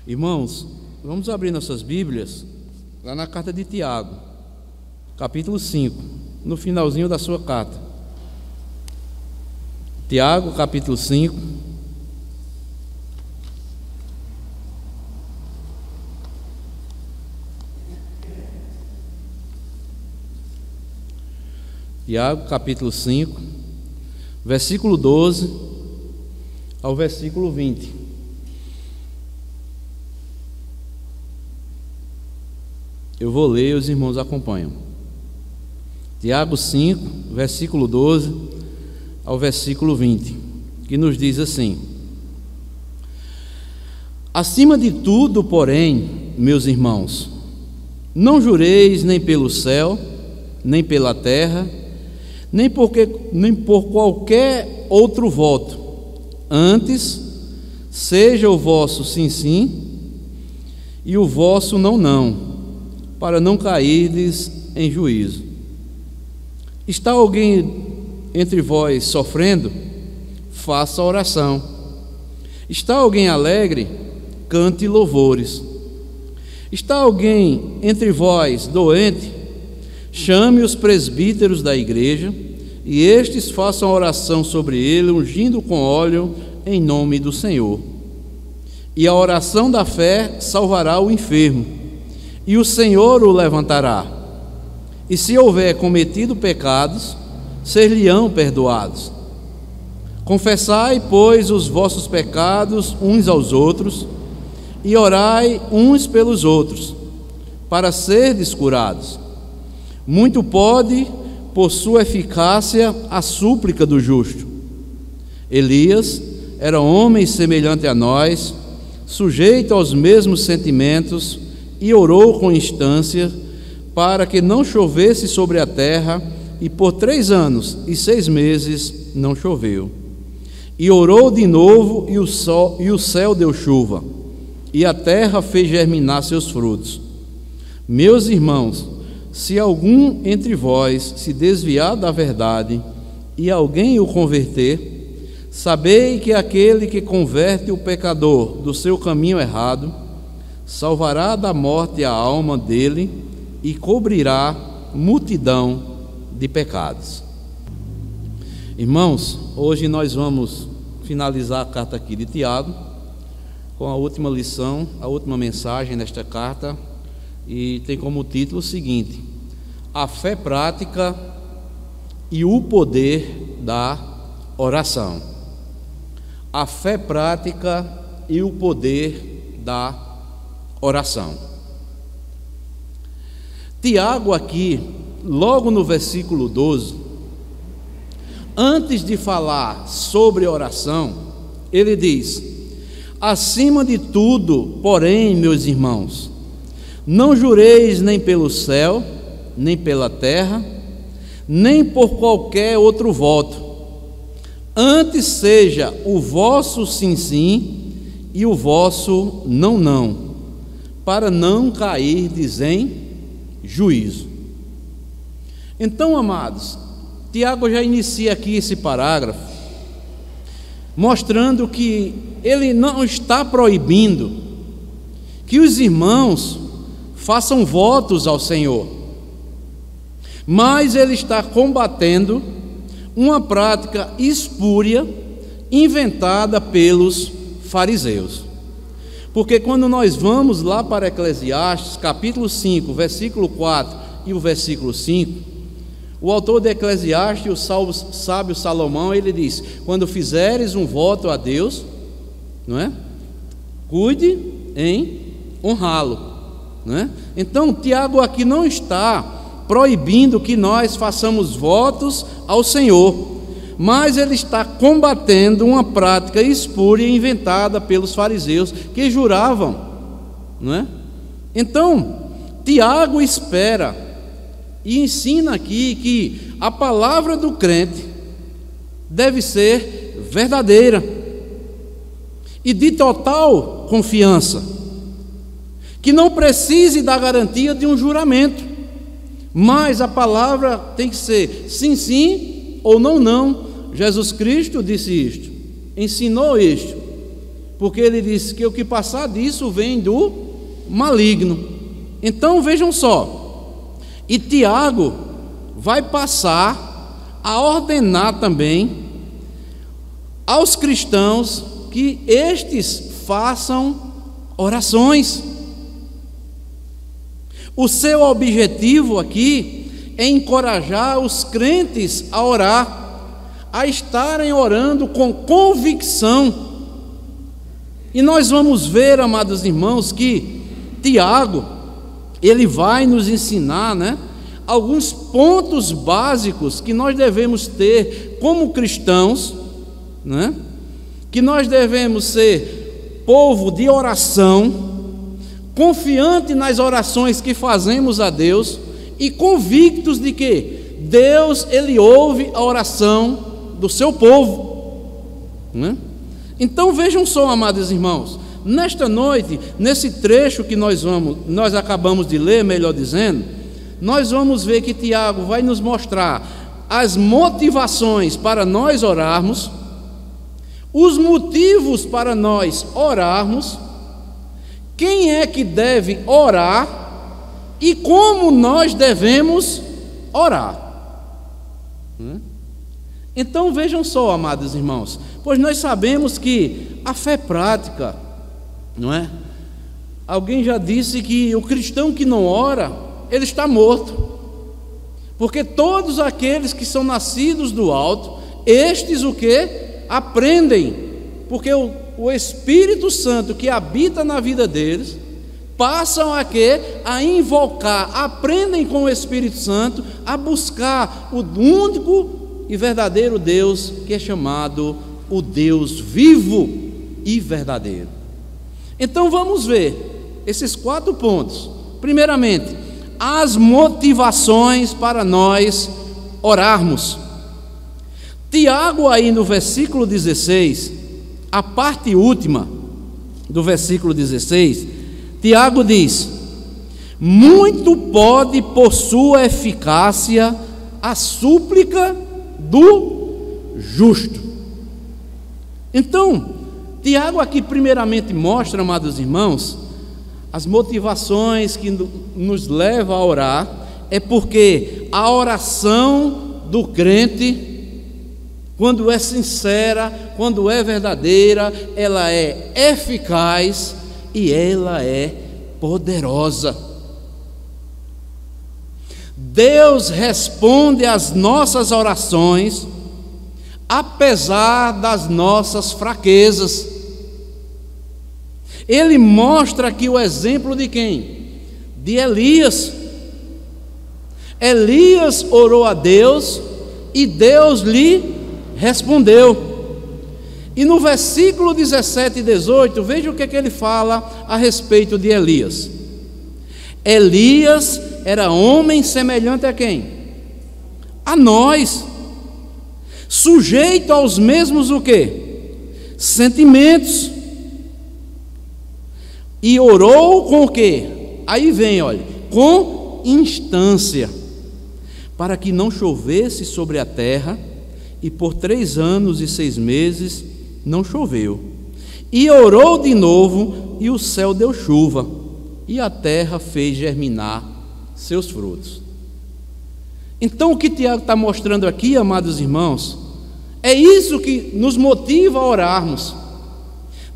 Irmãos, vamos abrir nossas Bíblias lá na carta de Tiago, capítulo 5, no finalzinho da sua carta. Tiago, capítulo 5. Tiago, capítulo 5, versículo 12 ao versículo 20. Eu vou ler e os irmãos acompanham. Tiago 5, versículo 12 ao versículo 20, que nos diz assim: acima de tudo, porém, meus irmãos, não jureis nem pelo céu, nem pela terra, nem por qualquer outro voto. Antes, seja o vosso sim, sim, e o vosso não, não, para não cairdes em juízo. Está alguém entre vós sofrendo? Faça oração. Está alguém alegre? Cante louvores. Está alguém entre vós doente? Chame os presbíteros da igreja, e estes façam oração sobre ele, ungindo com óleo em nome do Senhor. E a oração da fé salvará o enfermo, e o Senhor o levantará. E se houver cometido pecados, ser-lhe-ão perdoados. Confessai, pois, os vossos pecados uns aos outros, e orai uns pelos outros, para serdes curados. Muito pode, por sua eficácia, a súplica do justo. Elias era homem semelhante a nós, sujeito aos mesmos sentimentos, e orou com instância para que não chovesse sobre a terra, e por 3 anos e 6 meses não choveu. E orou de novo, e o céu deu chuva, e a terra fez germinar seus frutos. Meus irmãos, se algum entre vós se desviar da verdade, e alguém o converter, sabei que aquele que converte o pecador do seu caminho errado, salvará da morte a alma dele e cobrirá multidão de pecados. Irmãos, hoje nós vamos finalizar a carta aqui de Tiago com a última lição, a última mensagem desta carta, e tem como título o seguinte: a fé prática e o poder da oração. A fé prática e o poder da oração. Tiago aqui, logo no versículo 12, antes de falar sobre oração, ele diz: acima de tudo, porém, meus irmãos, não jureis nem pelo céu, nem pela terra, nem por qualquer outro voto. Antes seja o vosso sim, sim, e o vosso não, não, para não cairdes em juízo. Então, amados, Tiago já inicia aqui esse parágrafo, mostrando que ele não está proibindo que os irmãos façam votos ao Senhor, mas ele está combatendo uma prática espúria inventada pelos fariseus. Porque quando nós vamos lá para Eclesiastes, capítulo 5, versículo 4 e o versículo 5, o autor de Eclesiastes, o sábio Salomão, ele diz: quando fizeres um voto a Deus, não é? Cuide em honrá-lo, não é? Então, Tiago aqui não está proibindo que nós façamos votos ao Senhor, mas ele está combatendo uma prática espúria inventada pelos fariseus, que juravam, não é? Então, Tiago espera e ensina aqui que a palavra do crente deve ser verdadeira e de total confiança, que não precise da garantia de um juramento, mas a palavra tem que ser sim, sim ou não, não. Jesus Cristo disse isto, ensinou isto, porque ele disse que o que passar disso vem do maligno. Então vejam só, e Tiago vai passar a ordenar também aos cristãos que estes façam orações. O seu objetivo aqui é encorajar os crentes a orar, a estarem orando com convicção. E nós vamos ver, amados irmãos, que Tiago, ele vai nos ensinar, alguns pontos básicos que nós devemos ter como cristãos, que nós devemos ser povo de oração, confiante nas orações que fazemos a Deus e convictos de que Deus, ele ouve a oração do seu povo, Então vejam só, amados irmãos, nesta noite, nesse trecho que nós acabamos de ler, melhor dizendo, nós vamos ver que Tiago vai nos mostrar as motivações para nós orarmos, os motivos para nós orarmos, quem é que deve orar e como nós devemos orar. Então vejam só, amados irmãos, pois nós sabemos que a fé prática, Alguém já disse que o cristão que não ora, ele está morto, porque todos aqueles que são nascidos do alto, estes o que? Aprendem, porque o Espírito Santo que habita na vida deles, passam a quê? A invocar, aprendem com o Espírito Santo a buscar o único e verdadeiro Deus, que é chamado o Deus vivo e verdadeiro. Então vamos ver esses 4 pontos. Primeiramente, as motivações para nós orarmos. Tiago, aí no versículo 16, a parte última do versículo 16, Tiago diz: muito pode por sua eficácia a súplica do justo. Então, Tiago aqui primeiramente mostra, amados irmãos, as motivações que nos levam a orar, é porque a oração do crente, quando é sincera, quando é verdadeira, ela é eficaz e ela é poderosa. Deus responde às nossas orações, apesar das nossas fraquezas. Ele mostra aqui o exemplo de quem? De Elias. Elias orou a Deus e Deus lhe respondeu. E no versículo 17 e 18, veja o que ele fala a respeito de Elias. Elias era homem semelhante a quem? A nós, sujeito aos mesmos o quê? Sentimentos. E orou com o quê? Aí vem, olha, com instância, para que não chovesse sobre a terra, e por 3 anos e 6 meses não choveu. E orou de novo, e o céu deu chuva, e a terra fez germinar seus frutos. Então o que Tiago está mostrando aqui, amados irmãos, é isso que nos motiva a orarmos.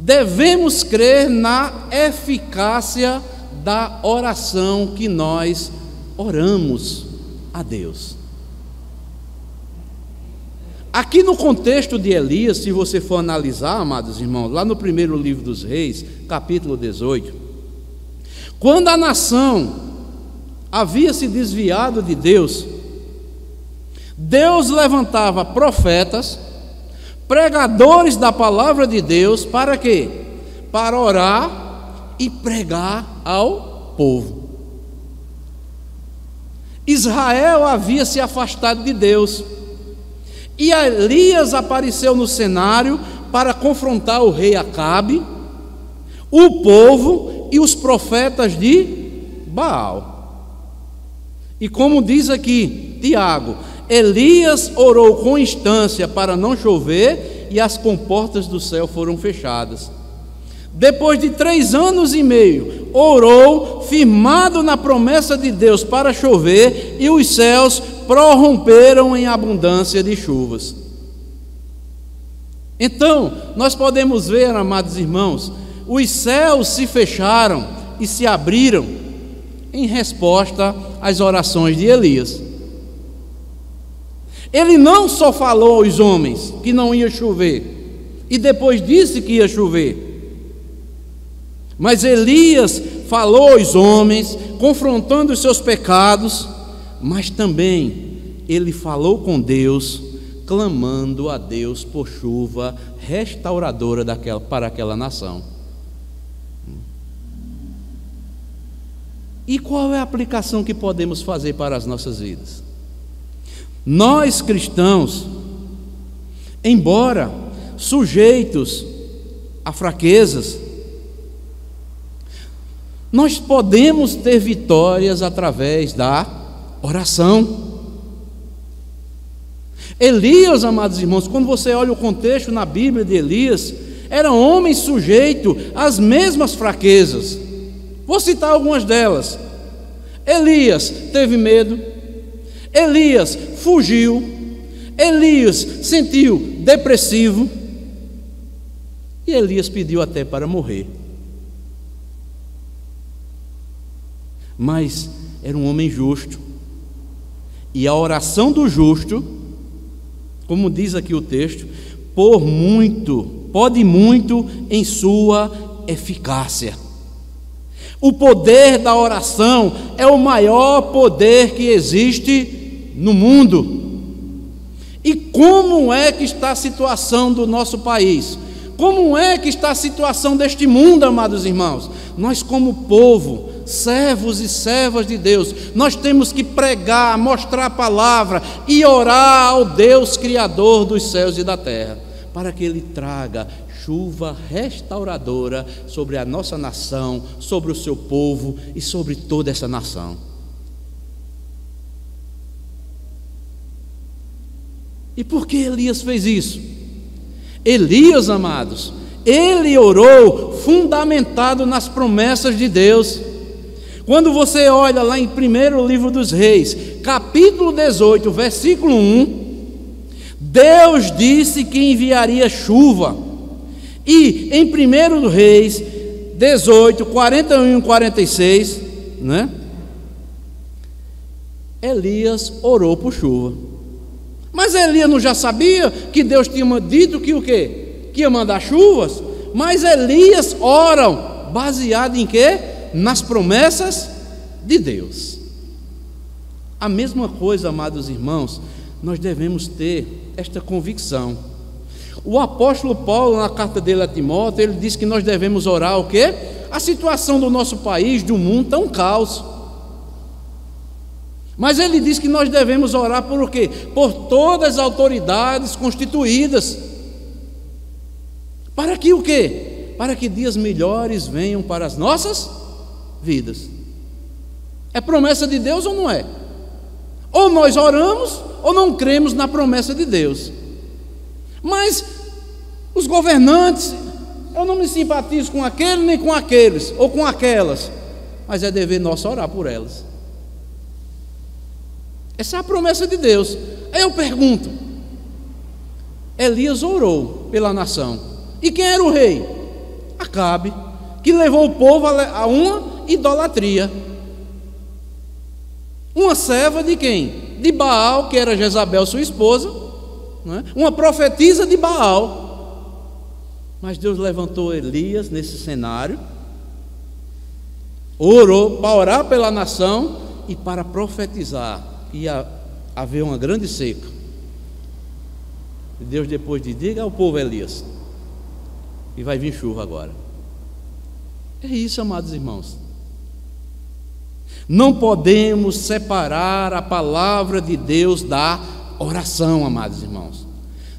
Devemos crer na eficácia da oração que nós oramos a Deus. Aqui no contexto de Elias, se você for analisar, amados irmãos, lá no primeiro livro dos Reis, capítulo 18, quando a nação havia se desviado de Deus, Deus levantava profetas, pregadores da palavra de Deus, para quê? Para orar e pregar ao povo. Israel havia se afastado de Deus, e Elias apareceu no cenário para confrontar o rei Acabe, o povo e os profetas de Baal. E como diz aqui Tiago, Elias orou com instância para não chover, e as comportas do céu foram fechadas. depois de 3 anos e meio, orou, firmado na promessa de Deus para chover, e os céus prorromperam em abundância de chuvas. Então, nós podemos ver, amados irmãos, os céus se fecharam e se abriram em resposta às orações de Elias. Ele não só falou aos homens que não ia chover, e depois disse que ia chover, mas Elias falou aos homens, confrontando os seus pecados, mas também ele falou com Deus, clamando a Deus por chuva restauradora para aquela nação. E qual é a aplicação que podemos fazer para as nossas vidas? Nós cristãos, embora sujeitos a fraquezas, nós podemos ter vitórias através da oração. Elias, amados irmãos, quando você olha o contexto na Bíblia de Elias, era um homem sujeito às mesmas fraquezas. Vou citar algumas delas. Elias teve medo, Elias fugiu, Elias sentiu depressivo, e Elias pediu até para morrer. Mas era um homem justo, e a oração do justo, como diz aqui o texto, pode muito em sua eficácia. O poder da oração é o maior poder que existe no mundo. E como é que está a situação do nosso país? Como é que está a situação deste mundo, amados irmãos? Nós, como povo, servos e servas de Deus, nós temos que pregar, mostrar a palavra e orar ao Deus Criador dos céus e da terra, para que Ele traga chuva restauradora sobre a nossa nação, sobre o seu povo e sobre toda essa nação. E por que Elias fez isso? Elias, amados, ele orou fundamentado nas promessas de Deus. Quando você olha lá em 1º livro dos Reis, capítulo 18, versículo 1, Deus disse que enviaria chuva. E em 1 Reis 18, 41 e 46, né? Elias orou por chuva. Mas Elias não já sabia que Deus tinha dito que o quê? Que ia mandar chuvas? Mas Elias ora baseado em quê? Nas promessas de Deus. A mesma coisa, amados irmãos, nós devemos ter esta convicção. O apóstolo Paulo, na carta dele a Timóteo, ele diz que nós devemos orar o quê? A situação do nosso país, do mundo, está um caos. Mas ele diz que nós devemos orar por o quê? Por todas as autoridades constituídas. Para que o quê? Para que dias melhores venham para as nossas vidas. É promessa de Deus ou não é? Ou nós oramos ou não cremos na promessa de Deus. Mas os governantes, eu não me simpatizo com aquele nem com aqueles ou com aquelas, mas é dever nosso orar por elas. Essa é a promessa de Deus. Aí eu pergunto, Elias orou pela nação, e quem era o rei? Acabe, que levou o povo a uma idolatria. Uma serva de quem? De Baal, que era Jezabel, sua esposa, não é? Uma profetisa de Baal. Mas Deus levantou Elias nesse cenário, orou para orar pela nação e para profetizar. Ia haver uma grande seca. E Deus depois diga ao povo Elias, e vai vir chuva agora. É isso, amados irmãos. Não podemos separar a palavra de Deus da oração, amados irmãos.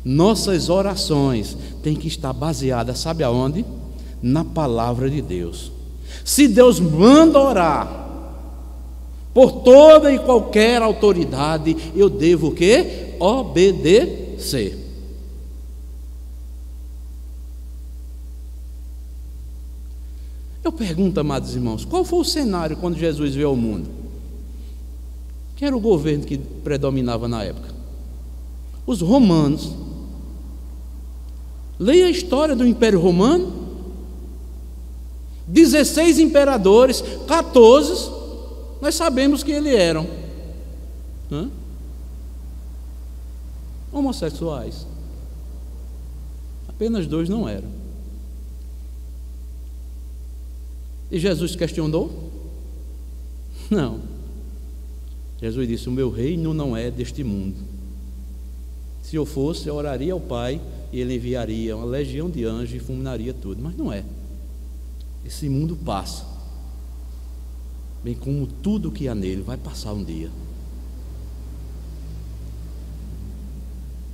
Nossas orações têm que estar baseadas, sabe aonde? Na palavra de Deus. Se Deus manda orar por toda e qualquer autoridade, eu devo o quê? Obedecer. Eu pergunto, amados irmãos, qual foi o cenário quando Jesus veio ao mundo? Quem era o governo que predominava na época? Os romanos. Leia a história do Império Romano. 16 imperadores, 14, nós sabemos que eles eram homossexuais. Apenas 2 não eram. E Jesus questionou? Não. Jesus disse: o meu reino não é deste mundo. Se eu fosse, eu oraria ao Pai e Ele enviaria uma legião de anjos e fulminaria tudo. Mas não é. Esse mundo passa, bem como tudo que há nele vai passar um dia.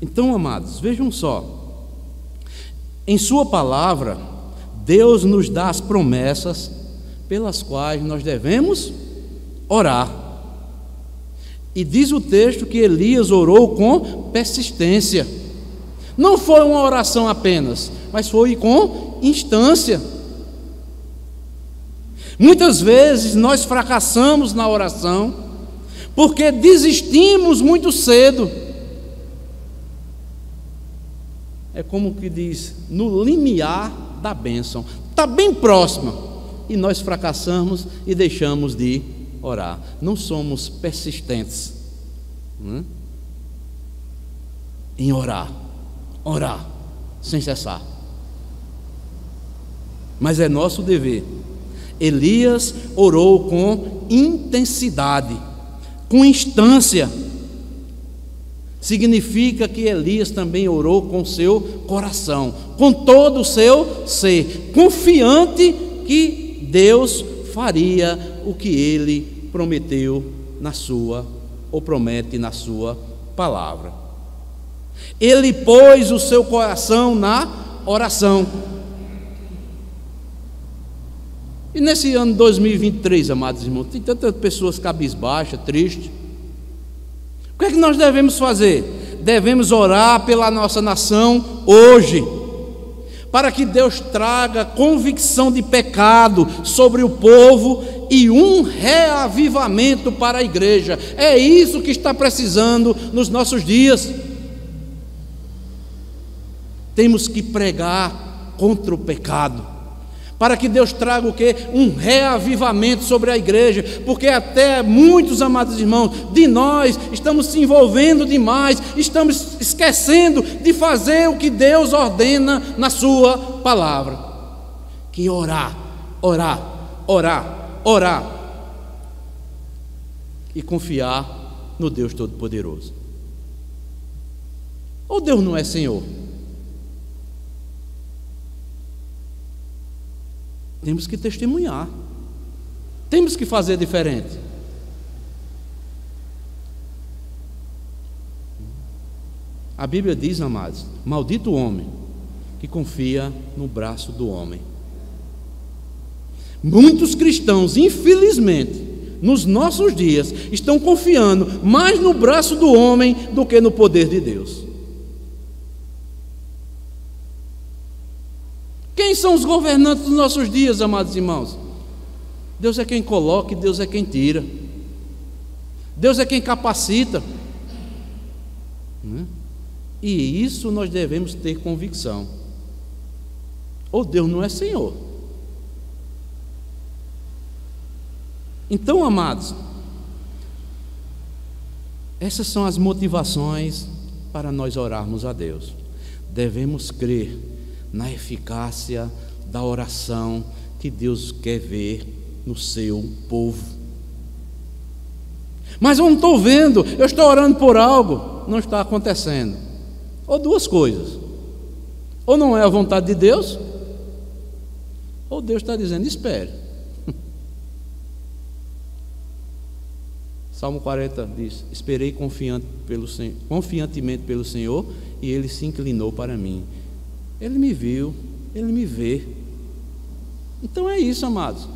Então, amados, vejam só, em sua palavra, Deus nos dá as promessas pelas quais nós devemos orar. E diz o texto que Elias orou com persistência. Não foi uma oração apenas, mas foi com instância. Muitas vezes nós fracassamos na oração porque desistimos muito cedo. É como que diz, no limiar da bênção, está bem próxima, e nós fracassamos e deixamos de orar. Não somos persistentes em orar sem cessar. Mas é nosso dever. Elias orou com intensidade, com instância. Significa que Elias também orou com seu coração, com todo o seu ser, confiante que Deus faria o que ele prometeu na sua, ou promete na sua palavra. Ele pôs o seu coração na oração. E nesse ano 2023, amados irmãos, tem tantas pessoas cabisbaixas, tristes. O que é que nós devemos fazer? Devemos orar pela nossa nação hoje, para que Deus traga convicção de pecado sobre o povo e um reavivamento para a igreja. É isso que está precisando nos nossos dias. Temos que pregar contra o pecado, para que Deus traga o quê? Um reavivamento sobre a igreja, porque até muitos, amados irmãos, de nós estamos se envolvendo demais, estamos esquecendo de fazer o que Deus ordena na sua palavra, que orar e confiar no Deus Todo-Poderoso. Ou Deus não é Senhor? Temos que testemunhar, temos que fazer diferente. A Bíblia diz, amados, maldito o homem que confia no braço do homem. Muitos cristãos, infelizmente, nos nossos dias, estão confiando mais no braço do homem do que no poder de Deus. Quem são os governantes dos nossos dias, amados irmãos? Deus é quem coloca e Deus é quem tira. Deus é quem capacita. E isso nós devemos ter convicção. Ou Deus não é Senhor. Então, amados, essas são as motivações para nós orarmos a Deus. Devemos crer na eficácia da oração que Deus quer ver no seu povo. Mas eu não estou vendo, eu estou orando por algo, não está acontecendo. Ou duas coisas: ou não é a vontade de Deus, ou Deus está dizendo, espere. Salmo 40 diz: esperei confiantemente pelo Senhor, e Ele se inclinou para mim. Ele me viu, Ele me vê. Então é isso, amados.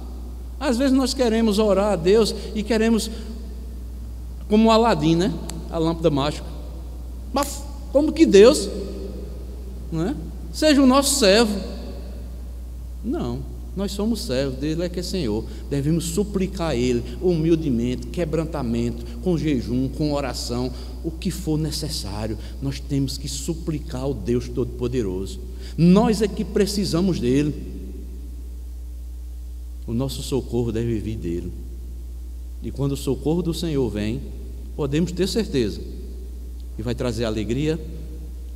Às vezes nós queremos orar a Deus e queremos, como o Aladim, né? A lâmpada mágica. Mas como que Deus, né, seja o nosso servo? Não. Nós somos servos dele, é que é Senhor. Devemos suplicar a Ele humildemente, quebrantamento, com jejum, com oração, o que for necessário. Nós temos que suplicar ao Deus Todo-Poderoso. Nós é que precisamos dele. O nosso socorro deve vir dele. E quando o socorro do Senhor vem, podemos ter certeza que vai trazer alegria,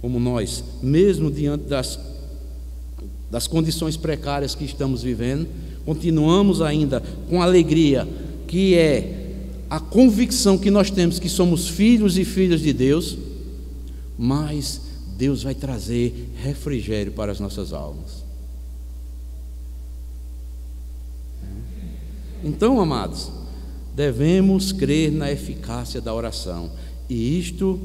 como nós, mesmo diante das condições precárias que estamos vivendo, continuamos ainda com alegria, que é a convicção que nós temos que somos filhos e filhas de Deus, mas Deus vai trazer refrigério para as nossas almas. Então, amados, devemos crer na eficácia da oração, e isto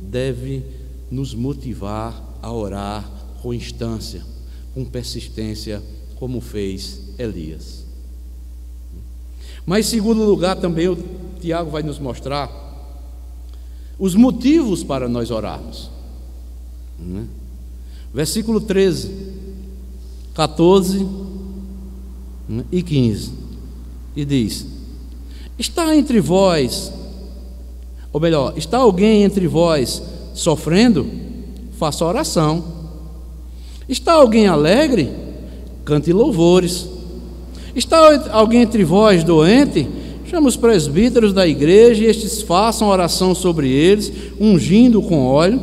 deve nos motivar a orar com instância, com persistência, como fez Elias. Mas, em segundo lugar, também o Tiago vai nos mostrar os motivos para nós orarmos. Versículo 13, 14 e 15, e diz: está entre vós, ou melhor, está alguém entre vós sofrendo? Faça oração. Está alguém alegre? Cante louvores. Está alguém entre vós doente? Chama os presbíteros da igreja, e estes façam oração sobre eles, ungindo com óleo,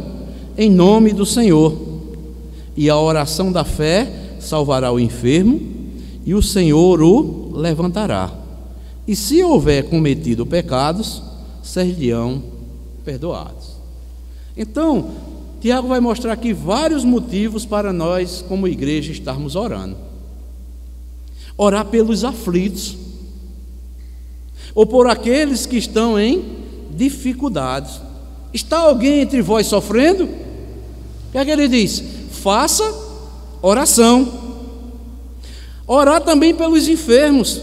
em nome do Senhor. E a oração da fé salvará o enfermo, e o Senhor o levantará. E se houver cometido pecados, ser-lhe-ão perdoados. Então, Tiago vai mostrar aqui vários motivos para nós, como igreja, estarmos orando. Orar pelos aflitos, ou por aqueles que estão em dificuldades. Está alguém entre vós sofrendo? O que é que ele diz? Faça oração. Orar também pelos enfermos.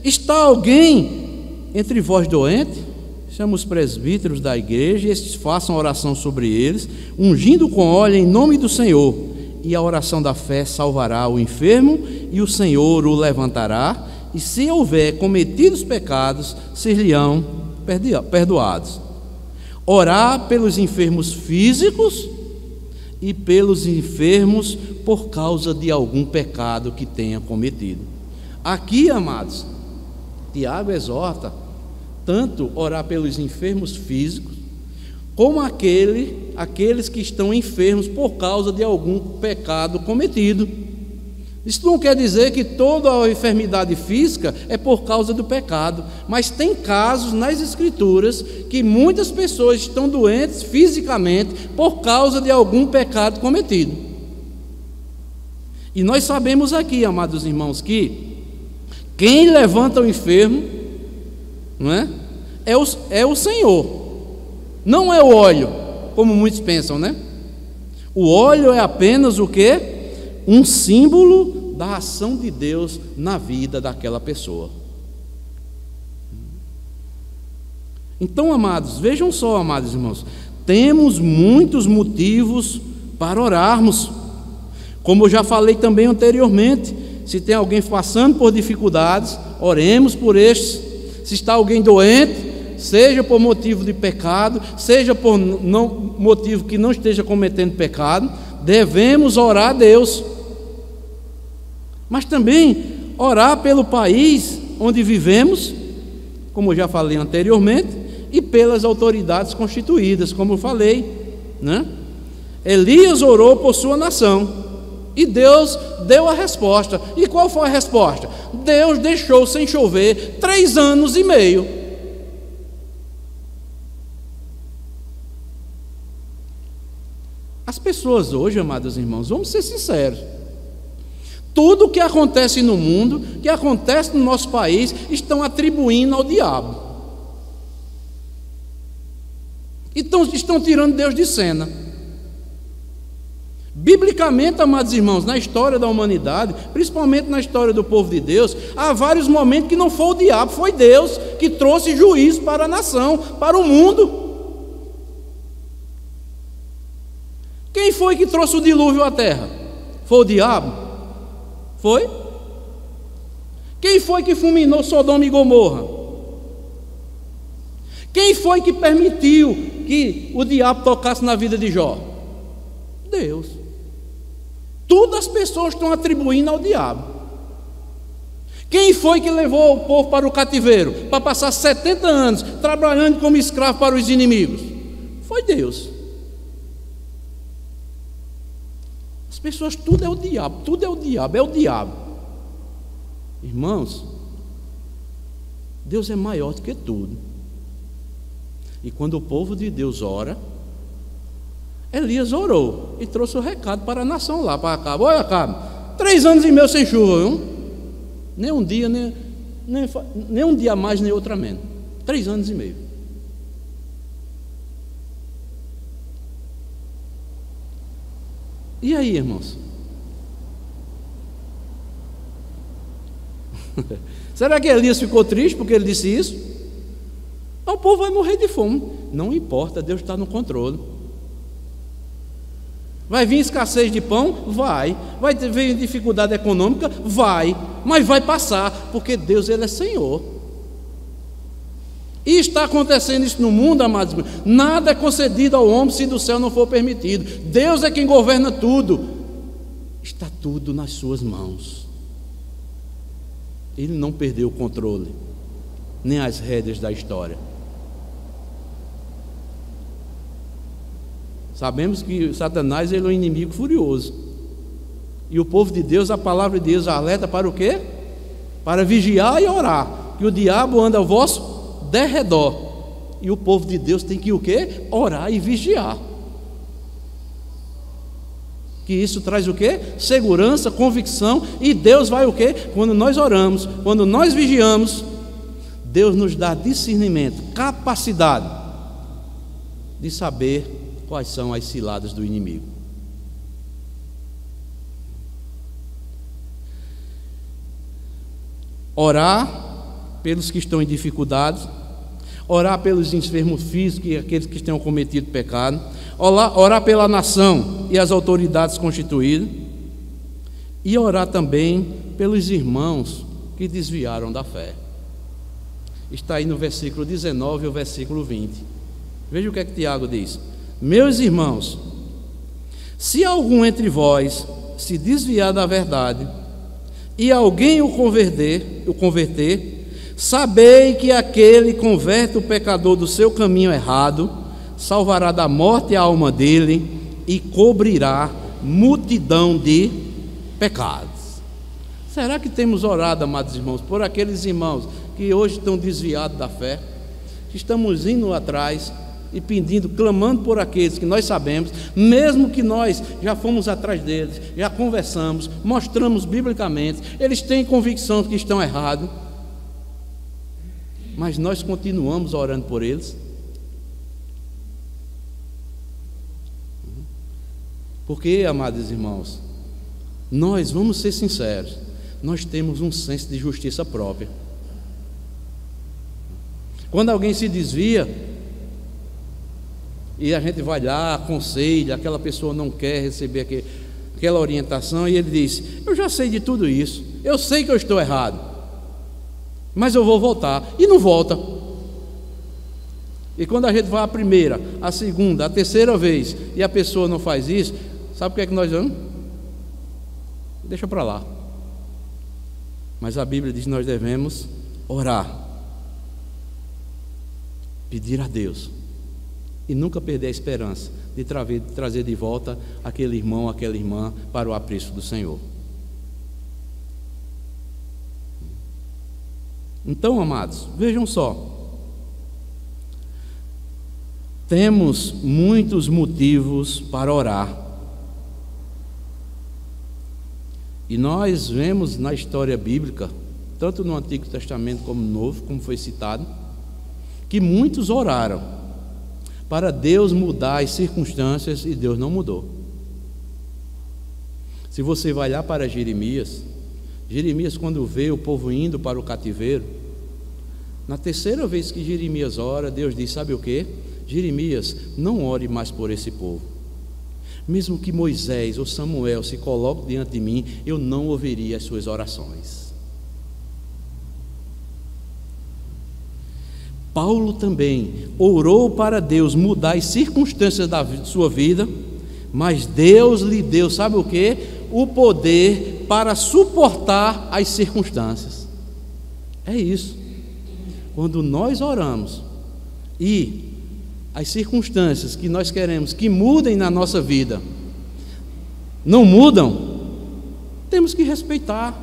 Está alguém entre vós doente? Chama os presbíteros da igreja, e estes façam oração sobre eles, ungindo com óleo em nome do Senhor. E a oração da fé salvará o enfermo, e o Senhor o levantará. E se houver cometido pecados, ser-lhe-ão perdoados. Orar pelos enfermos físicos e pelos enfermos por causa de algum pecado que tenha cometido. Aqui, amados, Tiago exorta tanto orar pelos enfermos físicos, como aqueles que estão enfermos por causa de algum pecado cometido. Isso não quer dizer que toda a enfermidade física é por causa do pecado, mas tem casos nas Escrituras que muitas pessoas estão doentes fisicamente por causa de algum pecado cometido. E nós sabemos aqui, amados irmãos, que quem levanta o enfermo, não é? É o Senhor, não é o óleo, como muitos pensam, né? O óleo é apenas o quê? Um símbolo da ação de Deus na vida daquela pessoa. Então, amados, vejam só, amados irmãos, temos muitos motivos para orarmos. Como eu já falei também anteriormente, se tem alguém passando por dificuldades, oremos por estes. Se está alguém doente, seja por motivo de pecado, seja por motivo que não esteja cometendo pecado, devemos orar a Deus. Mas também orar pelo país onde vivemos, como eu já falei anteriormente, e pelas autoridades constituídas, como eu falei, né? Elias orou por sua nação, e Deus deu a resposta. E qual foi a resposta? Deus deixou sem chover 3 anos e meio. As pessoas hoje, amados irmãos, vamos ser sinceros, tudo o que acontece no mundo, que acontece no nosso país, estão atribuindo ao diabo. Então estão tirando Deus de cena. Biblicamente, amados irmãos, na história da humanidade, principalmente na história do povo de Deus, há vários momentos que não foi o diabo, foi Deus que trouxe juízo para a nação, para o mundo. Quem foi que trouxe o dilúvio à terra? Foi o diabo? Foi? Quem foi que fulminou Sodoma e Gomorra? Quem foi que permitiu que o diabo tocasse na vida de Jó? Deus. Tudo as pessoas estão atribuindo ao diabo. Quem foi que levou o povo para o cativeiro? Para passar 70 anos trabalhando como escravo para os inimigos? Foi Deus. As pessoas, tudo é o diabo, tudo é o diabo, é o diabo. Irmãos, Deus é maior do que tudo. E quando o povo de Deus ora, Elias orou e trouxe o recado para a nação lá, para Acabe. Olha, Acabe, 3 anos e meio sem chuva, viu? Nem um dia, nem um dia mais, nem outra menos. 3 anos e meio. E aí, irmãos? Será que Elias ficou triste porque ele disse isso? O povo vai morrer de fome. Não importa, Deus está no controle. Vai vir escassez de pão? Vai. Vai vir dificuldade econômica? Vai. Mas vai passar, porque Deus, Ele é Senhor. E está acontecendo isso no mundo, amados. Nada é concedido ao homem se do céu não for permitido. Deus é quem governa tudo. Está tudo nas suas mãos. Ele não perdeu o controle, nem as rédeas da história. Sabemos que Satanás, ele é um inimigo furioso. E o povo de Deus, a palavra de Deus alerta para o quê? Para vigiar e orar. Que o diabo anda ao vosso derredor. E o povo de Deus tem que o quê? Orar e vigiar. Que isso traz o quê? Segurança, convicção. E Deus vai o quê? Quando nós oramos, quando nós vigiamos, Deus nos dá discernimento, capacidade de saber quais são as ciladas do inimigo. Orar pelos que estão em dificuldades, orar pelos enfermos físicos e aqueles que tenham cometido pecado, orar pela nação e as autoridades constituídas, e orar também pelos irmãos que desviaram da fé. Está aí no versículo 19 e o versículo 20. Veja o que é que Tiago diz: meus irmãos, se algum entre vós se desviar da verdade e alguém o converter, sabei que aquele converte o pecador do seu caminho errado, salvará da morte a alma dele e cobrirá multidão de pecados. Será que temos orado, amados irmãos, por aqueles irmãos que hoje estão desviados da fé, que estamos indo atrás e pedindo, clamando por aqueles que nós sabemos, mesmo que nós já fomos atrás deles, já conversamos, mostramos biblicamente, eles têm convicção que estão errados, mas nós continuamos orando por eles? Porque, amados irmãos, nós, vamos ser sinceros, nós temos um senso de justiça própria. Quando alguém se desvia e a gente vai lá, aconselha, aquela pessoa não quer receber aquela orientação, e ele diz: eu já sei de tudo isso, eu sei que eu estou errado, mas eu vou voltar. E não volta. E quando a gente vai a primeira, a segunda, a terceira vez e a pessoa não faz isso, sabe o que é que nós vamos? Deixa para lá. Mas a Bíblia diz que nós devemos orar, pedir a Deus e nunca perder a esperança de trazer de volta aquele irmão, aquela irmã para o apreço do Senhor. Então, amados, vejam só, temos muitos motivos para orar. E nós vemos na história bíblica, tanto no Antigo Testamento como no Novo, como foi citado, que muitos oraram para Deus mudar as circunstâncias e Deus não mudou. Se você vai lá para Jeremias, quando vê o povo indo para o cativeiro, na terceira vez que Jeremias ora, Deus diz: sabe o que? Jeremias, não ore mais por esse povo. Mesmo que Moisés ou Samuel se coloquem diante de mim, eu não ouviria as suas orações. Paulo também orou para Deus mudar as circunstâncias da sua vida, mas Deus lhe deu, sabe o que? O poder para suportar as circunstâncias. É isso. Quando nós oramos e as circunstâncias que nós queremos que mudem na nossa vida não mudam, temos que respeitar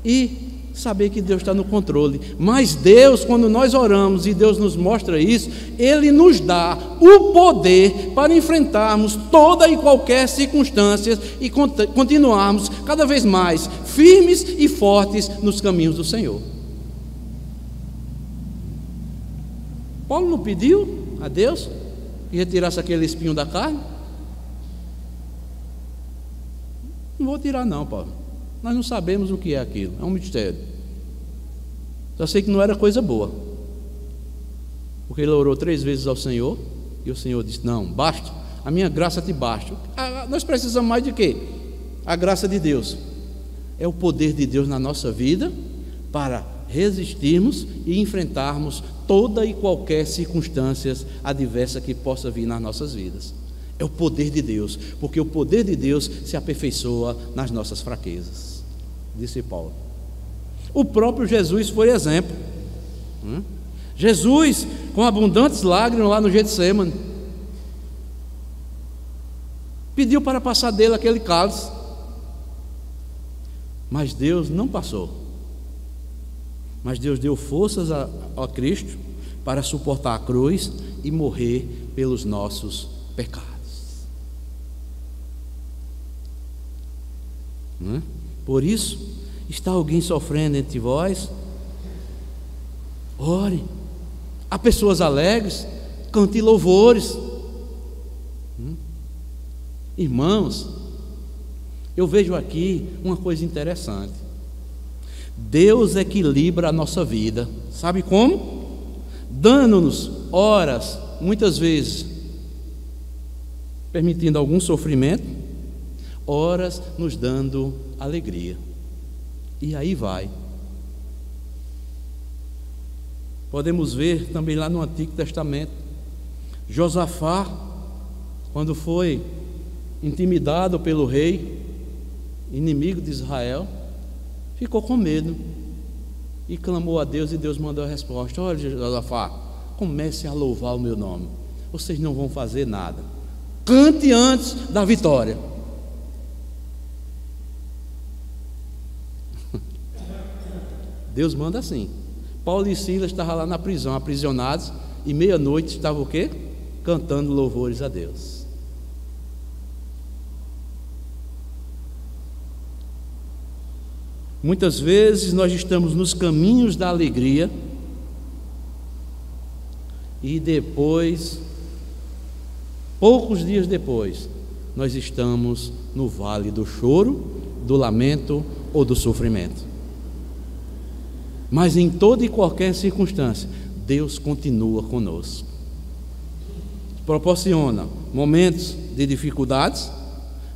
e saber que Deus está no controle. Mas Deus, quando nós oramos e Deus nos mostra isso, Ele nos dá o poder para enfrentarmos toda e qualquer circunstância e continuarmos cada vez mais firmes e fortes nos caminhos do Senhor. Paulo não pediu a Deus que retirasse aquele espinho da carne? Não vou tirar não, Paulo. Nós não sabemos o que é aquilo, é um mistério. Só sei que não era coisa boa, porque ele orou 3 vezes ao Senhor, e o Senhor disse: não, basta, a minha graça te basta. Nós precisamos mais de quê? A graça de Deus. É o poder de Deus na nossa vida, para resistirmos e enfrentarmos toda e qualquer circunstância adversa que possa vir nas nossas vidas. É o poder de Deus, porque o poder de Deus se aperfeiçoa nas nossas fraquezas, disse Paulo. O próprio Jesus foi exemplo. Jesus, com abundantes lágrimas lá no Getsêmani, pediu para passar dele aquele cálice, mas Deus não passou. Mas Deus deu forças a Cristo para suportar a cruz e morrer pelos nossos pecados. Por isso, está alguém sofrendo entre vós? Ore. Há pessoas alegres, cante louvores. Irmãos, eu vejo aqui uma coisa interessante. Deus equilibra a nossa vida. Sabe como? Dando-nos horas, muitas vezes permitindo algum sofrimento, horas nos dando alegria. E aí vai. Podemos ver também lá no Antigo Testamento, Josafá, quando foi intimidado pelo rei, inimigo de Israel, ficou com medo e clamou a Deus, e Deus mandou a resposta: olha, Josafá, comece a louvar o meu nome, vocês não vão fazer nada, cante antes da vitória. Deus manda assim. Paulo e Silas estavam lá na prisão, aprisionados, e meia-noite estavam o quê? Cantando louvores a Deus. Muitas vezes nós estamos nos caminhos da alegria e depois, poucos dias depois, nós estamos no vale do choro, do lamento ou do sofrimento. Mas em toda e qualquer circunstância, Deus continua conosco. Proporciona momentos de dificuldades,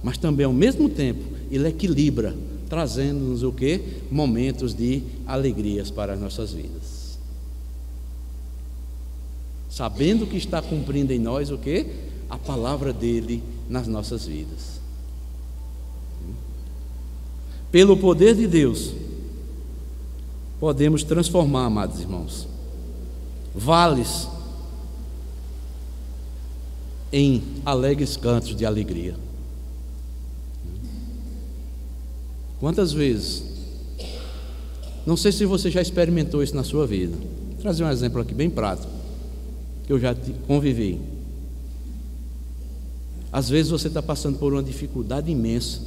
mas também ao mesmo tempo Ele equilibra, trazendo-nos o quê? Momentos de alegrias para as nossas vidas. Sabendo que está cumprindo em nós o quê? A palavra dele nas nossas vidas. Pelo poder de Deus, podemos transformar, amados irmãos, vales em alegres cantos de alegria. Quantas vezes, não sei se você já experimentou isso na sua vida. Vou trazer um exemplo aqui bem prático, que eu já convivi. Às vezes você está passando por uma dificuldade imensa,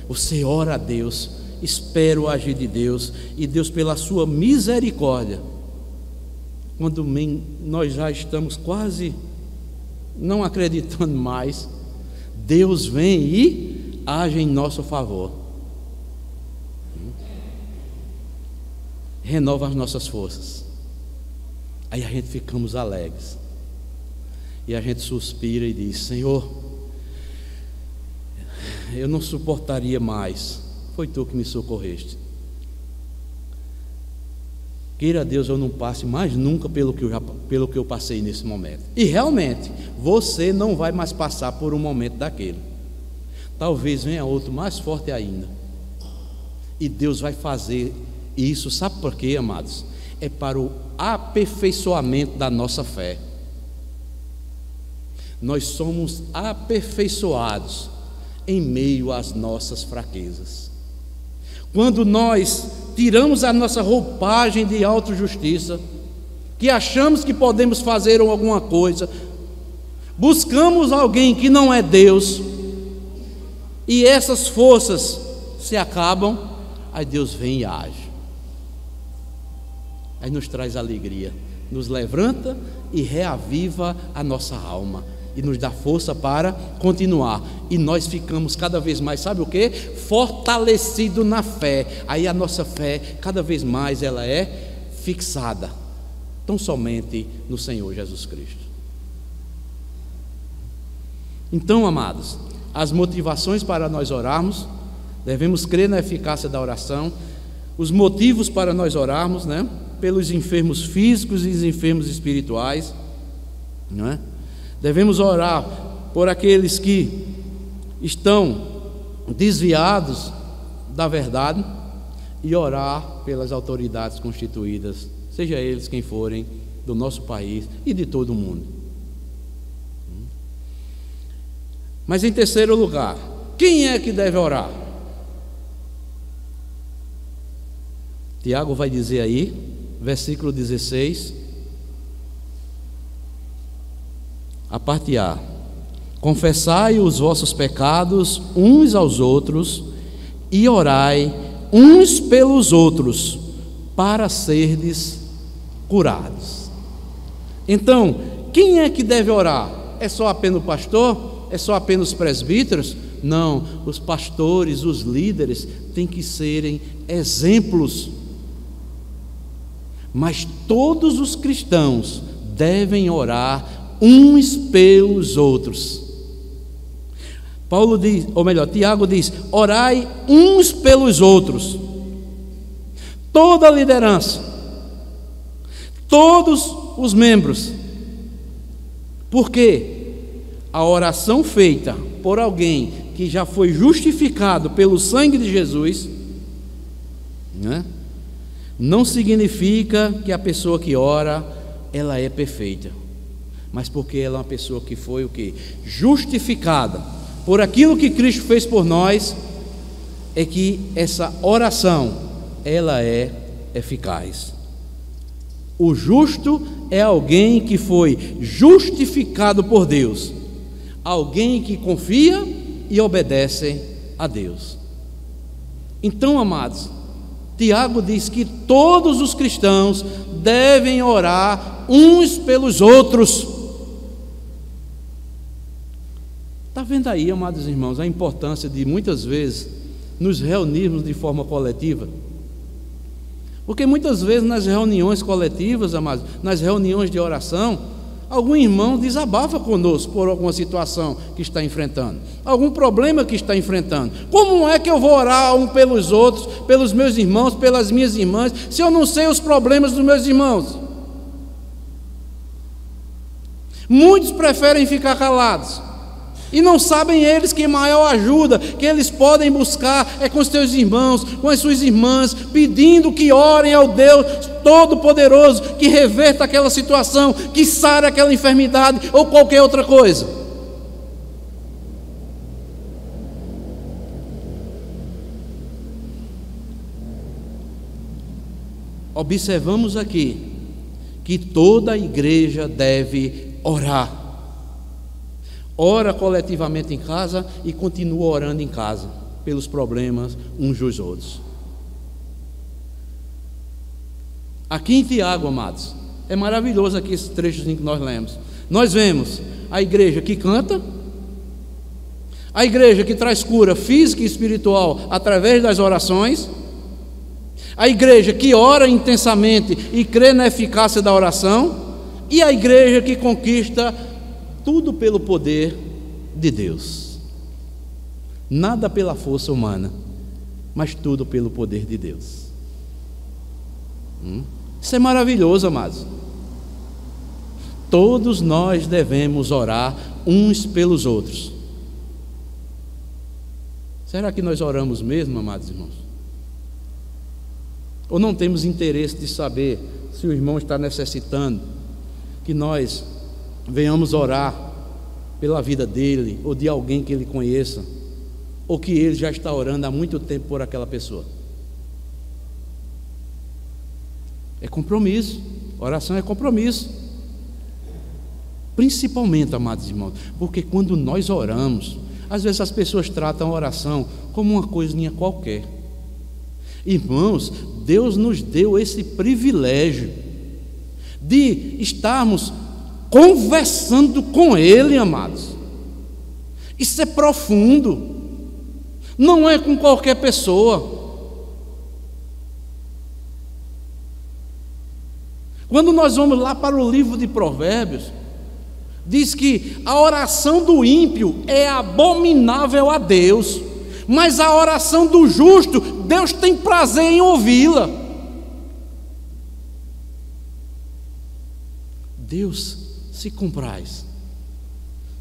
você ora a Deus, espera o agir de Deus, e Deus, pela sua misericórdia, quando nós já estamos quase não acreditando mais, Deus vem e age em nosso favor, renova as nossas forças. Aí a gente ficamos alegres, e a gente suspira e diz: Senhor, eu não suportaria mais, foi Tu que me socorreste. Queira Deus eu não passe mais nunca pelo que eu passei nesse momento. E realmente, você não vai mais passar por um momento daquele. Talvez venha outro mais forte ainda. E Deus vai fazer isso, sabe por quê, amados? É para o aperfeiçoamento da nossa fé. Nós somos aperfeiçoados em meio às nossas fraquezas. Quando nós tiramos a nossa roupagem de autojustiça, que achamos que podemos fazer alguma coisa, buscamos alguém que não é Deus, e essas forças se acabam, aí Deus vem e age. Aí nos traz alegria, nos levanta e reaviva a nossa alma, e nos dá força para continuar, e nós ficamos cada vez mais, sabe o que? Fortalecido na fé. Aí a nossa fé, cada vez mais, ela é fixada tão somente no Senhor Jesus Cristo. Então, amados, as motivações para nós orarmos, devemos crer na eficácia da oração. Os motivos para nós orarmos, né? Pelos enfermos físicos e os enfermos espirituais, não é? Devemos orar por aqueles que estão desviados da verdade e orar pelas autoridades constituídas, seja eles quem forem, do nosso país e de todo o mundo. Mas em terceiro lugar, quem é que deve orar? Tiago vai dizer aí, versículo 16, a parte A: confessai os vossos pecados uns aos outros e orai uns pelos outros para serdes curados. Então, quem é que deve orar? É só apenas o pastor? É só apenas os presbíteros? Não, os pastores, os líderes têm que serem exemplos. Mas todos os cristãos devem orar uns pelos outros. Paulo diz, ou melhor, Tiago diz: orai uns pelos outros. Toda a liderança, todos os membros. Porque a oração feita por alguém que já foi justificado pelo sangue de Jesus, né, não significa que a pessoa que ora, ela é perfeita, mas porque ela é uma pessoa que foi o quê? Justificada por aquilo que Cristo fez por nós, é que essa oração, ela é eficaz. O justo é alguém que foi justificado por Deus, alguém que confia e obedece a Deus. Então, amados, Tiago diz que todos os cristãos devem orar uns pelos outros. Está vendo aí, amados irmãos, a importância de muitas vezes nos reunirmos de forma coletiva? Porque muitas vezes nas reuniões coletivas, amados, nas reuniões de oração, algum irmão desabafa conosco por alguma situação que está enfrentando, algum problema que está enfrentando. Como é que eu vou orar um pelos outros, pelos meus irmãos, pelas minhas irmãs, se eu não sei os problemas dos meus irmãos? Muitos preferem ficar calados e não sabem eles que maior ajuda que eles podem buscar é com os seus irmãos, com as suas irmãs, pedindo que orem ao Deus Todo-Poderoso, que reverta aquela situação, que sare aquela enfermidade ou qualquer outra coisa. Observamos aqui que toda a igreja deve orar. Ora coletivamente em casa e continua orando em casa pelos problemas uns dos outros. Aqui em Tiago, amados, é maravilhoso aqui esse trecho que nós lemos. Nós vemos a igreja que canta, a igreja que traz cura física e espiritual através das orações, a igreja que ora intensamente e crê na eficácia da oração, e a igreja que conquista tudo pelo poder de Deus. Nada pela força humana, mas tudo pelo poder de Deus. Isso é maravilhoso, amados. Todos nós devemos orar uns pelos outros. Será que nós oramos mesmo, amados irmãos? Ou não temos interesse de saber se o irmão está necessitando que nós venhamos orar pela vida dele ou de alguém que ele conheça, ou que ele já está orando há muito tempo por aquela pessoa? É compromisso. Oração é compromisso. Principalmente, amados irmãos, porque quando nós oramos, às vezes as pessoas tratam a oração como uma coisinha qualquer. Irmãos, Deus nos deu esse privilégio de estarmos conversando com Ele, amados. Isso é profundo. Não é com qualquer pessoa. Quando nós vamos lá para o livro de Provérbios, diz que a oração do ímpio é abominável a Deus, mas a oração do justo, Deus tem prazer em ouvi-la. Deus se compraz.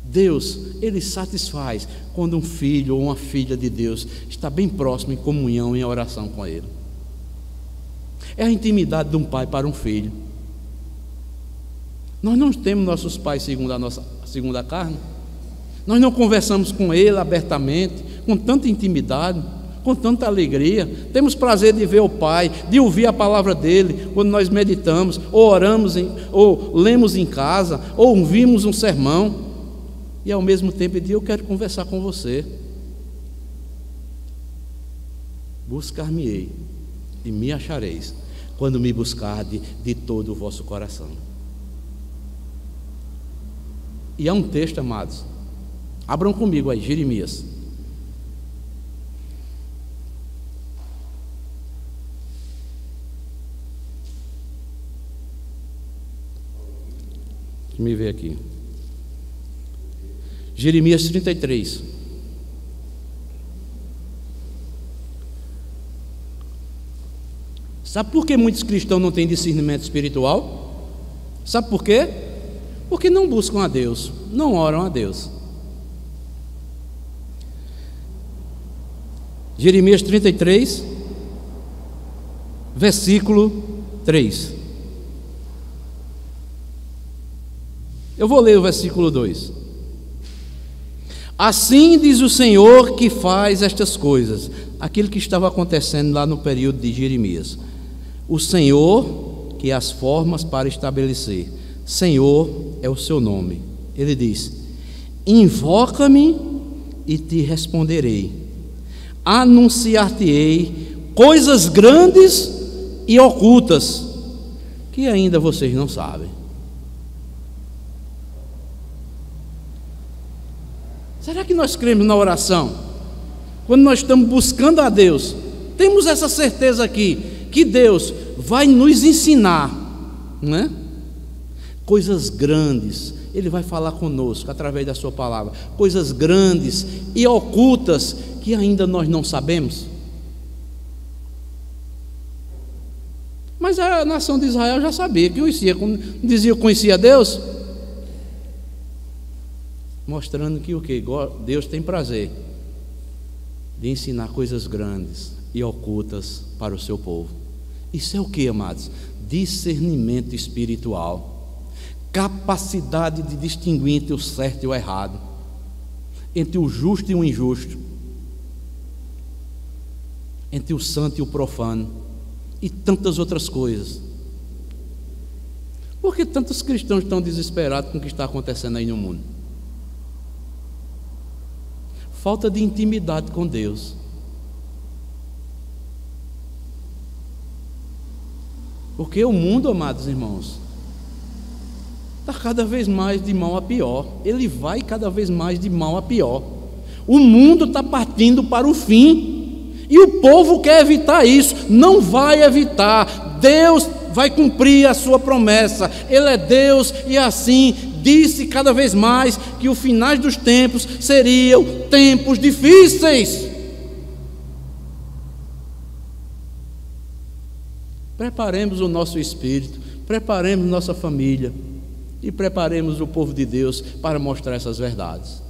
Deus, Ele satisfaz quando um filho ou uma filha de Deus está bem próximo em comunhão, em oração com Ele. É a intimidade de um pai para um filho. Nós não temos nossos pais segundo a carne. Nós não conversamos com Ele abertamente, com tanta intimidade, com tanta alegria. Temos prazer de ver o Pai, de ouvir a palavra dEle quando nós meditamos, ou oramos, ou lemos em casa, ou ouvimos um sermão. E ao mesmo tempo Ele diz: eu quero conversar com você. Buscar-me-ei e me achareis, quando me buscardes de todo o vosso coração. E há um texto, amados, abram comigo aí, Jeremias. Deixa eu ver aqui. Jeremias 33. Sabe por que muitos cristãos não têm discernimento espiritual? Sabe por quê? Porque não buscam a Deus, não oram a Deus. Jeremias 33, versículo 3. Eu vou ler o versículo 2. Assim diz o Senhor que faz estas coisas. Aquilo que estava acontecendo lá no período de Jeremias. O Senhor que as formas para estabelecer. Senhor é o seu nome. Ele diz: invoca-me e te responderei, anunciar-te-ei coisas grandes e ocultas que ainda vocês não sabem. Será que nós cremos na oração? Quando nós estamos buscando a Deus, temos essa certeza aqui, que Deus vai nos ensinar, não é? Coisas grandes. Ele vai falar conosco através da sua palavra, coisas grandes e ocultas que ainda nós não sabemos. Mas a nação de Israel já sabia, que dizia que conhecia Deus, mostrando que o que? Deus tem prazer de ensinar coisas grandes e ocultas para o seu povo. Isso é o que, amados? Discernimento espiritual. Capacidade de distinguir entre o certo e o errado, entre o justo e o injusto, entre o santo e o profano, e tantas outras coisas. Por que tantos cristãos estão desesperados com o que está acontecendo aí no mundo? Falta de intimidade com Deus. Porque o mundo, amados irmãos, está cada vez mais de mal a pior. Ele vai cada vez mais de mal a pior. O mundo está partindo para o fim, e o povo quer evitar isso. Não vai evitar. Deus vai cumprir a sua promessa. Ele é Deus, e assim disse cada vez mais que os finais dos tempos seriam tempos difíceis. Preparemos o nosso espírito, preparemos nossa família e preparemos o povo de Deus para mostrar essas verdades.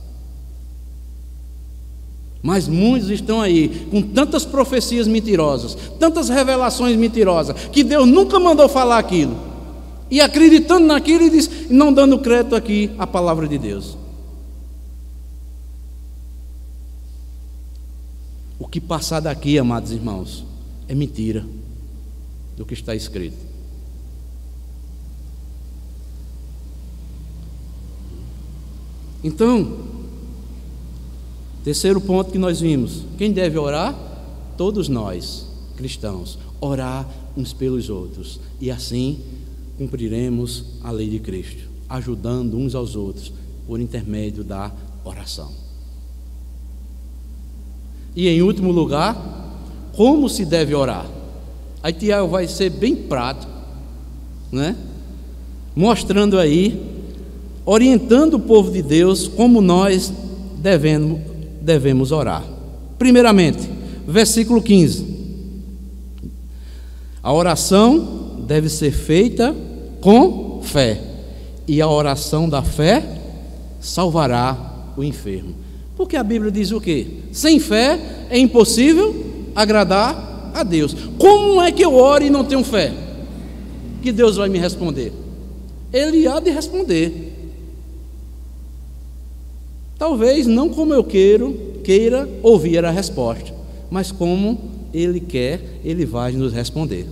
Mas muitos estão aí com tantas profecias mentirosas, tantas revelações mentirosas, que Deus nunca mandou falar aquilo, e acreditando naquilo e não dando crédito aqui à palavra de Deus. O que passar daqui, amados irmãos, é mentira do que está escrito. Então, terceiro ponto que nós vimos: quem deve orar? Todos nós, cristãos, orar uns pelos outros, e assim cumpriremos a lei de Cristo, ajudando uns aos outros por intermédio da oração. E em último lugar, como se deve orar? Aí Tiago vai ser bem prático, né? Mostrando aí, orientando o povo de Deus como nós devemos orar. Primeiramente, versículo 15: a oração deve ser feita com fé, e a oração da fé salvará o enfermo. Porque a Bíblia diz o quê? Sem fé é impossível agradar a Deus. Como é que eu oro e não tenho fé que Deus vai me responder? Ele há de responder. Talvez não como eu queira ouvir a resposta, mas como Ele quer, Ele vai nos responder.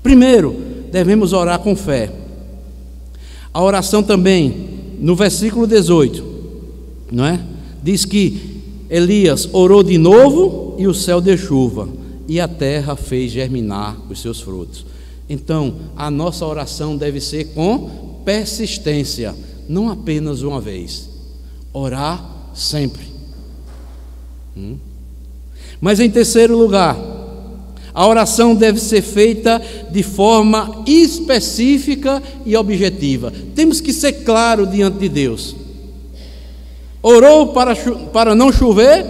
Primeiro, devemos orar com fé. A oração também, no versículo 18, não é? Diz que Elias orou de novo e o céu deu chuva, e a terra fez germinar os seus frutos. Então, a nossa oração deve ser com persistência, não apenas uma vez. Orar sempre. Mas em terceiro lugar, a oração deve ser feita de forma específica e objetiva. Temos que ser claro diante de Deus. Orou para não chover,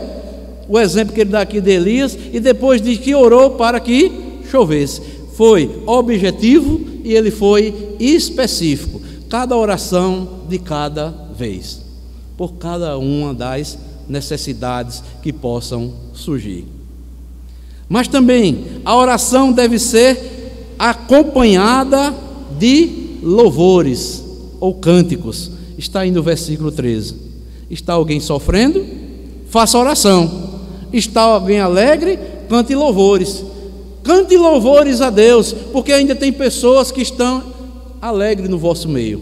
o exemplo que ele dá aqui de Elias, e depois diz que orou para que chovesse. Foi objetivo e ele foi específico. Cada oração de cada vez, por cada uma das necessidades que possam surgir. Mas também a oração deve ser acompanhada de louvores ou cânticos. Está aí no versículo 13. Está alguém sofrendo? Faça oração. Está alguém alegre? Cante louvores. Cante louvores a Deus, porque ainda tem pessoas que estão alegres no vosso meio.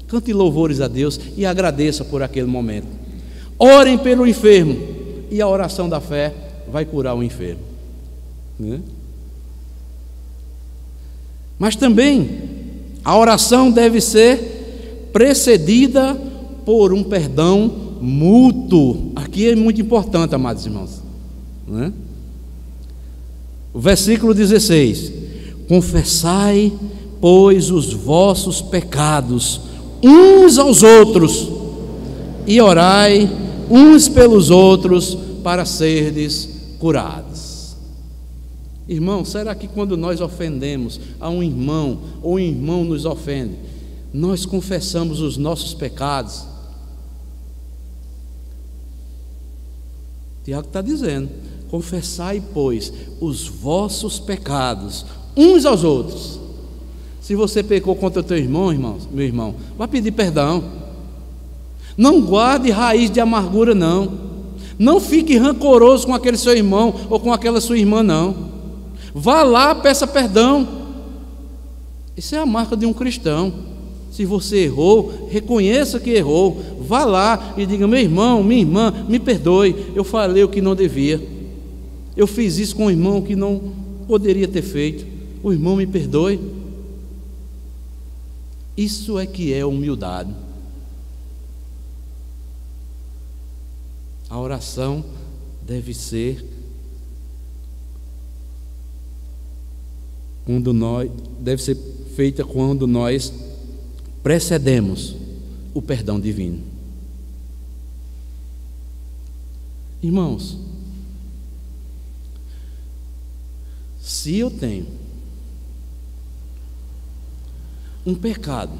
Cante louvores a Deus e agradeça por aquele momento. Orem pelo enfermo, e a oração da fé vai curar o enfermo, né? Mas também a oração deve ser precedida por um perdão mútuo. Aqui é muito importante, amados irmãos, né? O versículo 16: confessai, pois, os vossos pecados uns aos outros, e orai uns pelos outros para serdes curados. Irmão, será que quando nós ofendemos a um irmão, ou um irmão nos ofende, nós confessamos os nossos pecados? Tiago está dizendo: confessai, pois, os vossos pecados uns aos outros. Se você pecou contra o teu irmão, meu irmão, vai pedir perdão. Não guarde raiz de amargura, não. Não fique rancoroso com aquele seu irmão ou com aquela sua irmã, não. Vá lá, peça perdão. Isso é a marca de um cristão. Se você errou, reconheça que errou. Vá lá e diga: meu irmão, minha irmã, me perdoe, eu falei o que não devia. Eu fiz isso com o irmão que não poderia ter feito. O irmão me perdoe. Isso é que é humildade. A oração deve ser feita quando nós precedemos o perdão divino. Irmãos, se eu tenho um pecado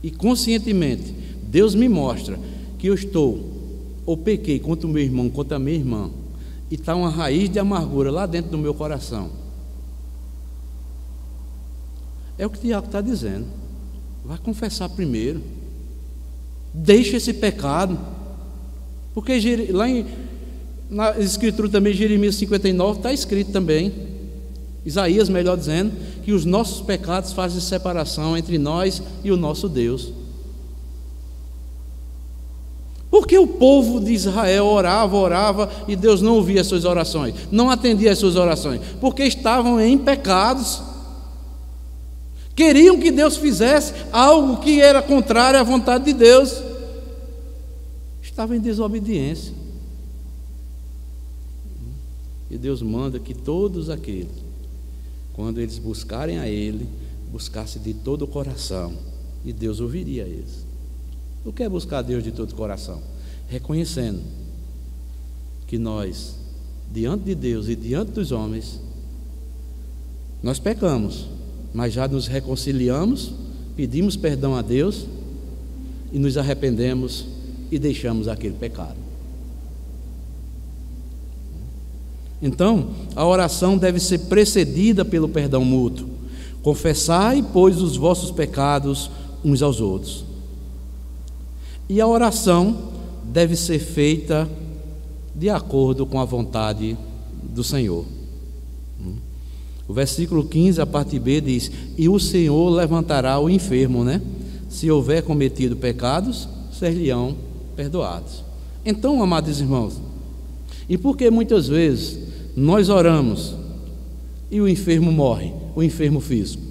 e conscientemente Deus me mostra que eu estou ou pequei contra o meu irmão, contra a minha irmã, e está uma raiz de amargura lá dentro do meu coração, é o que o Tiago está dizendo. Vai confessar primeiro, deixa esse pecado, porque lá na escritura também, Jeremias 59, está escrito também, Isaías melhor dizendo, que os nossos pecados fazem separação entre nós e o nosso Deus. Porque o povo de Israel orava e Deus não ouvia as suas orações, não atendia as suas orações, porque estavam em pecados, queriam que Deus fizesse algo que era contrário à vontade de Deus, estavam em desobediência. E Deus manda que todos aqueles, quando eles buscarem a Ele, buscassem de todo o coração, e Deus ouviria eles. O que é buscar a Deus de todo o coração? Reconhecendo que nós, diante de Deus e diante dos homens, nós pecamos, mas já nos reconciliamos, pedimos perdão a Deus e nos arrependemos e deixamos aquele pecado. Então, a oração deve ser precedida pelo perdão mútuo. Confessai, pois, os vossos pecados uns aos outros. E a oração deve ser feita de acordo com a vontade do Senhor. O versículo 15, a parte B, diz: e o Senhor levantará o enfermo, se houver cometido pecados, ser-lhe-ão perdoados. Então, amados irmãos, e por que muitas vezes nós oramos e o enfermo morre, o enfermo físico?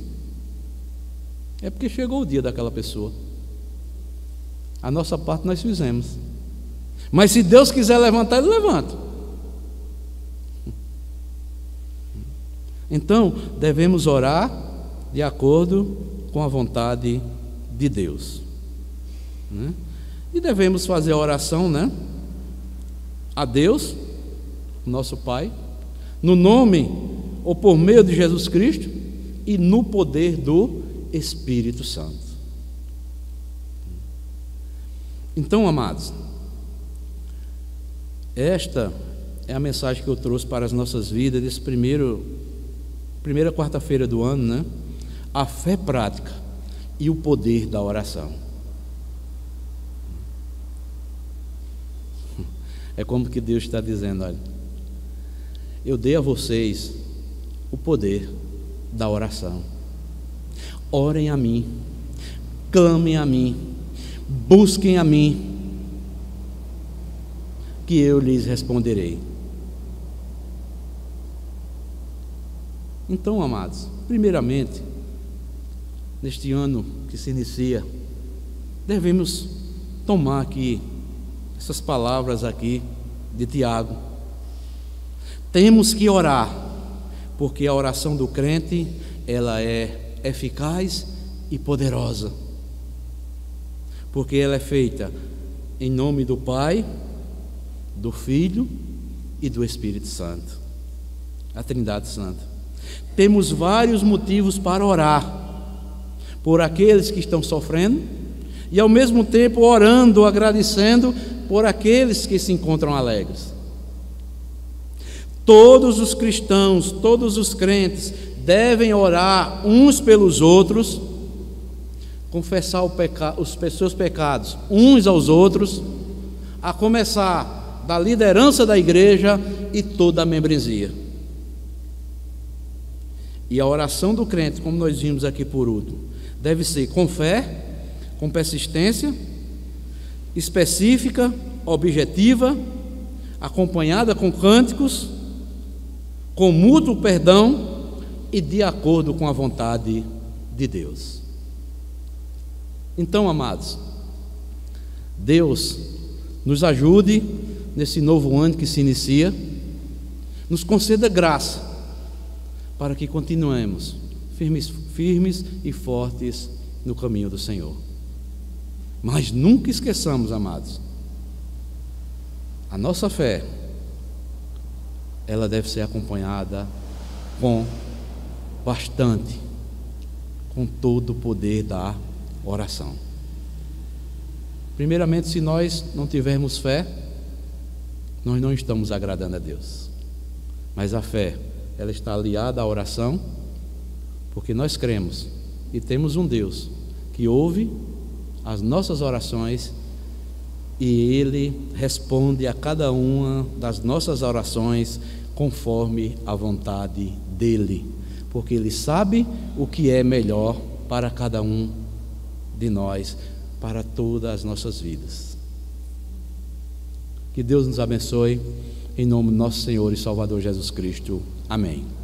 É porque chegou o dia daquela pessoa. A nossa parte nós fizemos, mas se Deus quiser levantar, Ele levanta. Então devemos orar de acordo com a vontade de Deus, e devemos fazer a oração, a Deus, nosso Pai, no nome ou por meio de Jesus Cristo e no poder do Espírito Santo. Então, amados, esta é a mensagem que eu trouxe para as nossas vidas desse primeira quarta-feira do ano, a fé prática e o poder da oração. É como que Deus está dizendo: olha, eu dei a vocês o poder da oração. Orem a mim, clamem a mim, busquem a mim, que eu lhes responderei. Então, amados, primeiramente, neste ano que se inicia, devemos tomar aqui essas palavras aqui de Tiago. Temos que orar, porque a oração do crente, ela é eficaz e poderosa, porque ela é feita em nome do Pai, do Filho e do Espírito Santo, a Trindade Santa. Temos vários motivos para orar por aqueles que estão sofrendo e ao mesmo tempo orando, agradecendo por aqueles que se encontram alegres. Todos os cristãos, todos os crentes devem orar uns pelos outros, confessar os seus pecados uns aos outros, a começar da liderança da igreja e toda a membresia. E a oração do crente, como nós vimos aqui por último, deve ser com fé, com persistência, específica, objetiva, acompanhada com cânticos, com mútuo perdão e de acordo com a vontade de Deus. Então, amados, Deus nos ajude nesse novo ano que se inicia, nos conceda graça para que continuemos firmes e fortes no caminho do Senhor. Mas nunca esqueçamos, amados, a nossa fé, ela deve ser acompanhada com com todo o poder da oração. Primeiramente, se nós não tivermos fé, nós não estamos agradando a Deus. Mas a fé, ela está aliada à oração, porque nós cremos e temos um Deus que ouve as nossas orações e Ele responde a cada uma das nossas orações conforme a vontade dEle, porque Ele sabe o que é melhor para cada um de nós, para todas as nossas vidas. Que Deus nos abençoe, em nome do nosso Senhor e Salvador Jesus Cristo. Amém.